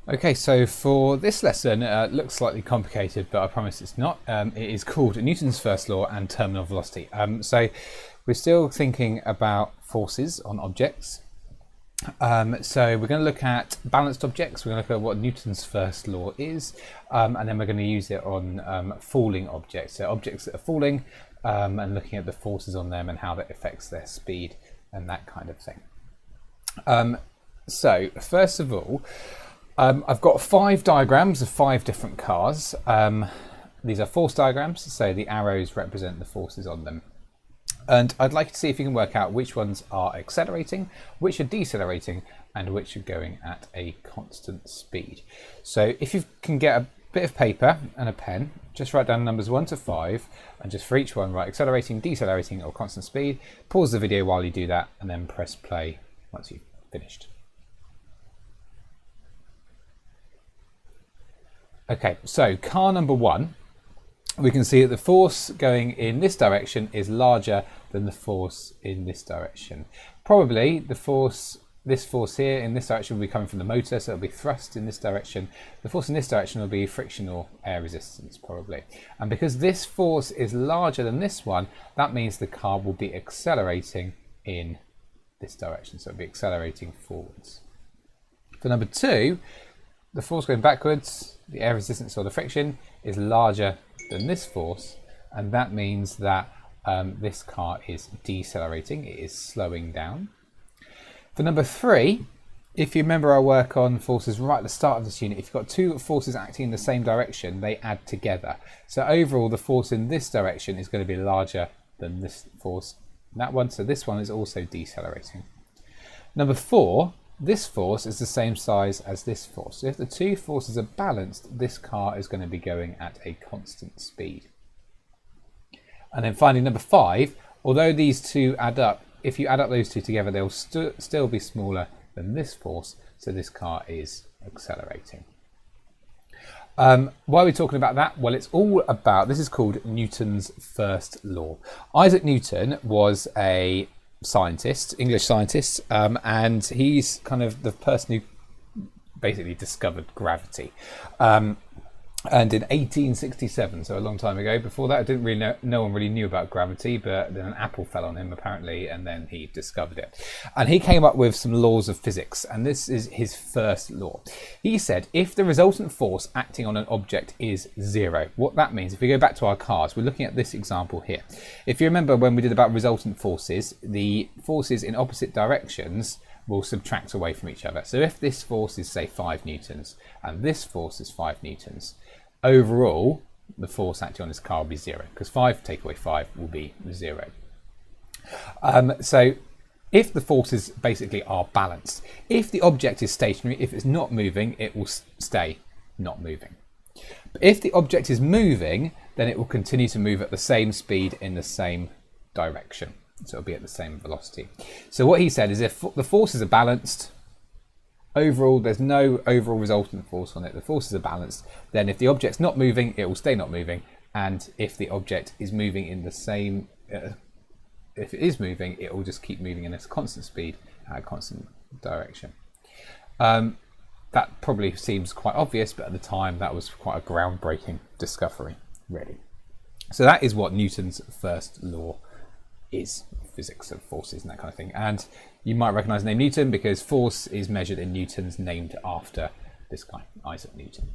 Okay, so for this lesson, it looks slightly complicated, but I promise it's not. It is called Newton's first law and terminal velocity. So we're still thinking about forces on objects. So we're going to look at balanced objects. We're going to look at what Newton's first law is, and then we're going to use it on falling objects. So objects that are falling, and looking at the forces on them and how that affects their speed and that kind of thing. So first of all, I've got 5 diagrams of 5 different cars. These are force diagrams, so the arrows represent the forces on them. And I'd like to see if you can work out which ones are accelerating, which are decelerating, and which are going at a constant speed. So if you can get a bit of paper and a pen, just write down numbers 1 to 5, and just for each one write accelerating, decelerating, or constant speed. Pause the video while you do that, and then press play once you've finished. Okay, so car number 1, we can see that the force going in this direction is larger than the force in this direction. Probably this force here in this direction will be coming from the motor, so it'll be thrust in this direction. The force in this direction will be friction or air resistance, probably. And because this force is larger than this one, that means the car will be accelerating in this direction, so it'll be accelerating forwards. For number 2, the force going backwards, the air resistance or the friction, is larger than this force, and that means that this car is decelerating, it is slowing down. For number 3, if you remember our work on forces right at the start of this unit, if you've got 2 forces acting in the same direction, they add together. So overall, the force in this direction is going to be larger than this force in that one, so this one is also decelerating. Number 4, this force is the same size as this force. So if the 2 forces are balanced, this car is going to be going at a constant speed. And then finally, number 5, although these 2 add up, if you add up those 2 together, they'll still be smaller than this force, so this car is accelerating. Why are we talking about that? Well, it's all about, this is called Newton's first law. Isaac Newton was a scientist, English scientist, and he's kind of the person who basically discovered gravity. And in 1867, so a long time ago, before that, I didn't really know, no one really knew about gravity, but then an apple fell on him apparently, and then he discovered it. And he came up with some laws of physics, and this is his first law. He said, if the resultant force acting on an object is 0, what that means, if we go back to our cars, we're looking at this example here. If you remember when we did about resultant forces, the forces in opposite directions will subtract away from each other. So if this force is, say, 5 newtons, and this force is 5 newtons, overall, the force acting on this car will be 0, because 5 take away 5 will be 0. So if the forces basically are balanced, if the object is stationary, if it's not moving, it will stay not moving. But if the object is moving, then it will continue to move at the same speed in the same direction. So it'll be at the same velocity. So what he said is if the forces are balanced, overall, there's no overall resultant force on it. The forces are balanced. Then if the object's not moving, it will stay not moving. And if the object is moving in the same, if it is moving, it will just keep moving in a constant speed at a constant direction. That probably seems quite obvious, but at the time that was quite a groundbreaking discovery, really. So that is what Newton's first law is, physics of forces and that kind of thing. And you might recognize the name Newton because force is measured in newtons, named after this guy, Isaac Newton.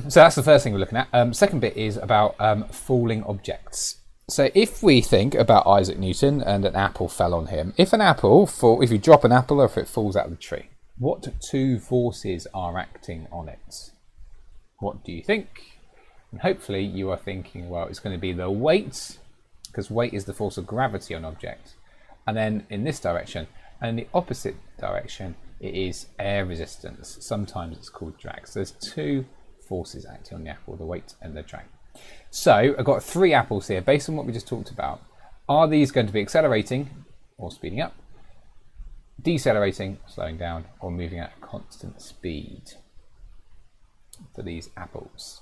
So that's the first thing we're looking at. Second bit is about falling objects. So if we think about Isaac Newton and an apple fell on him, if you drop an apple or if it falls out of the tree, what 2 forces are acting on it? What do you think? And hopefully you are thinking, well, it's going to be the weight, because weight is the force of gravity on objects. And then in this direction, and in the opposite direction, it is air resistance. Sometimes it's called drag. So there's 2 forces acting on the apple, the weight and the drag. So I've got 3 apples here. Based on what we just talked about, are these going to be accelerating or speeding up, decelerating, slowing down, or moving at a constant speed for these apples?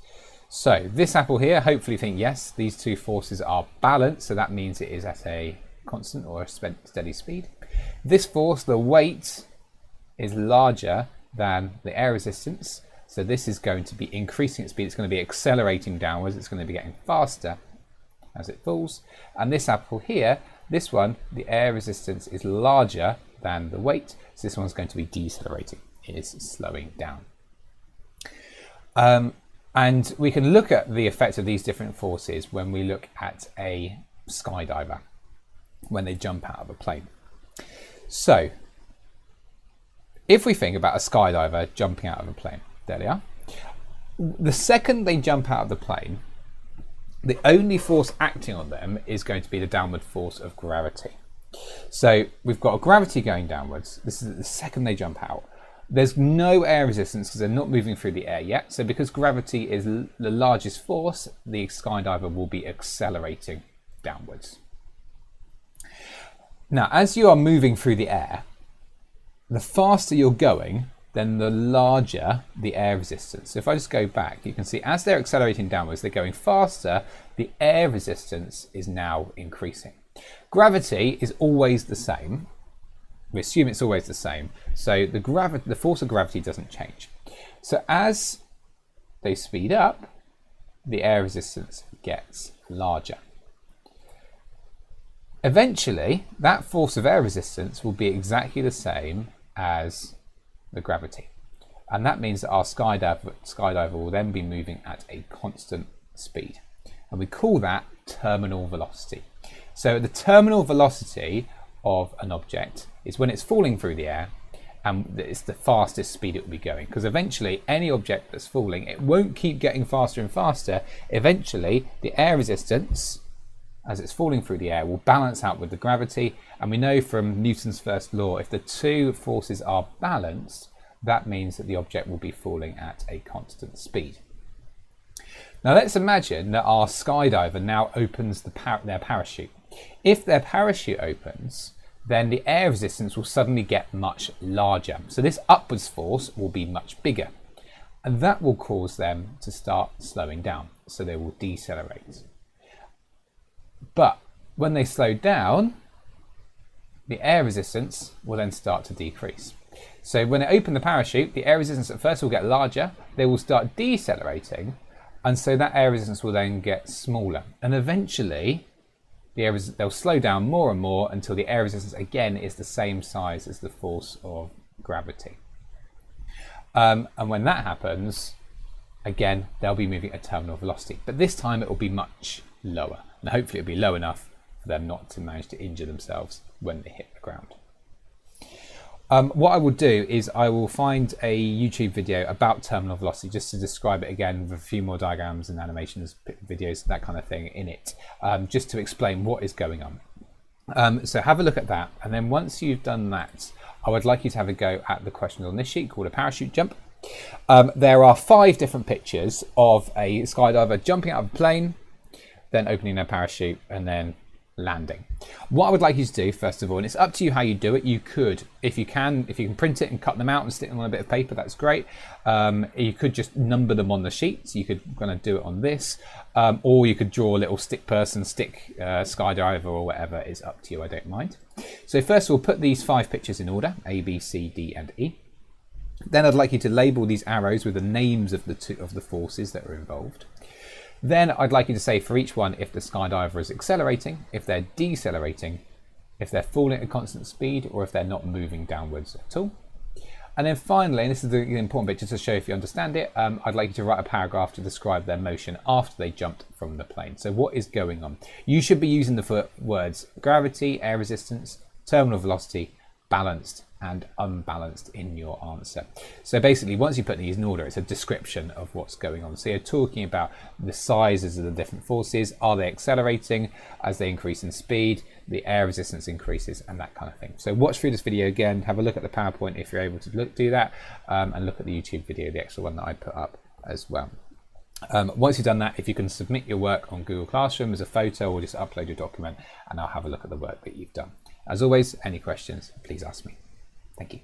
So this apple here, hopefully think yes, these 2 forces are balanced, so that means it is at a constant or a steady speed. This force, the weight, is larger than the air resistance. So this is going to be increasing its speed. It's going to be accelerating downwards. It's going to be getting faster as it falls. And this apple here, this one, the air resistance is larger than the weight. So this one's going to be decelerating. It is slowing down. And we can look at the effect of these different forces when we look at a skydiver, when they jump out of a plane. So if we think about a skydiver jumping out of a plane, there they are. The second they jump out of the plane, the only force acting on them is going to be the downward force of gravity. So we've got a gravity going downwards. This is the second they jump out. There's no air resistance because they're not moving through the air yet. So because gravity is the largest force, the skydiver will be accelerating downwards. Now, as you are moving through the air, the faster you're going, then the larger the air resistance. So if I just go back, you can see as they're accelerating downwards, they're going faster, the air resistance is now increasing. Gravity is always the same. We assume it's always the same. So the force of gravity doesn't change. So as they speed up, the air resistance gets larger. Eventually, that force of air resistance will be exactly the same as the gravity. And that means that our skydiver will then be moving at a constant speed. And we call that terminal velocity. So the terminal velocity of an object is when it's falling through the air, and it's the fastest speed it will be going. Because eventually, any object that's falling, it won't keep getting faster and faster. Eventually, the air resistance, as it's falling through the air, will balance out with the gravity. And we know from Newton's first law, if the two forces are balanced, that means that the object will be falling at a constant speed. Now let's imagine that our skydiver now opens their parachute. If their parachute opens, then the air resistance will suddenly get much larger. So this upwards force will be much bigger. And that will cause them to start slowing down. So they will decelerate. But when they slow down, the air resistance will then start to decrease. So when they open the parachute, the air resistance at first will get larger. They will start decelerating. And so that air resistance will then get smaller. And eventually, they'll slow down more and more until the air resistance again is the same size as the force of gravity. And when that happens, again, they'll be moving at terminal velocity. But this time it will be much lower. And hopefully it'll be low enough for them not to manage to injure themselves when they hit the ground. What I will do is I will find a YouTube video about terminal velocity just to describe it again with a few more diagrams and animations, videos, that kind of thing in it, just to explain what is going on. So have a look at that. And then once you've done that, I would like you to have a go at the question on this sheet called a parachute jump. There are 5 different pictures of a skydiver jumping out of a plane, then opening their parachute and then landing. What I would like you to do, first of all, and it's up to you how you do it, you could, if you can print it and cut them out and stick them on a bit of paper, that's great. You could just number them on the sheets. You could kind of do it on this, or you could draw a little stick person, stick skydiver or whatever. Is up to you, I don't mind. So first we'll put these 5 pictures in order, A, B, C, D and E. Then I'd like you to label these arrows with the names of the forces that are involved. Then I'd like you to say for each one if the skydiver is accelerating, if they're decelerating, if they're falling at a constant speed, or if they're not moving downwards at all. And then finally, and this is the important bit just to show if you understand it, I'd like you to write a paragraph to describe their motion after they jumped from the plane. So what is going on? You should be using the words gravity, air resistance, terminal velocity, balanced and unbalanced in your answer. So basically, once you put these in order, it's a description of what's going on. So you're talking about the sizes of the different forces. Are they accelerating as they increase in speed? The air resistance increases and that kind of thing. So watch through this video again, have a look at the PowerPoint if you're able to do that, and look at the YouTube video, the extra one that I put up as well. Once you've done that, if you can submit your work on Google Classroom as a photo or just upload your document, and I'll have a look at the work that you've done. As always, any questions, please ask me. Thank you.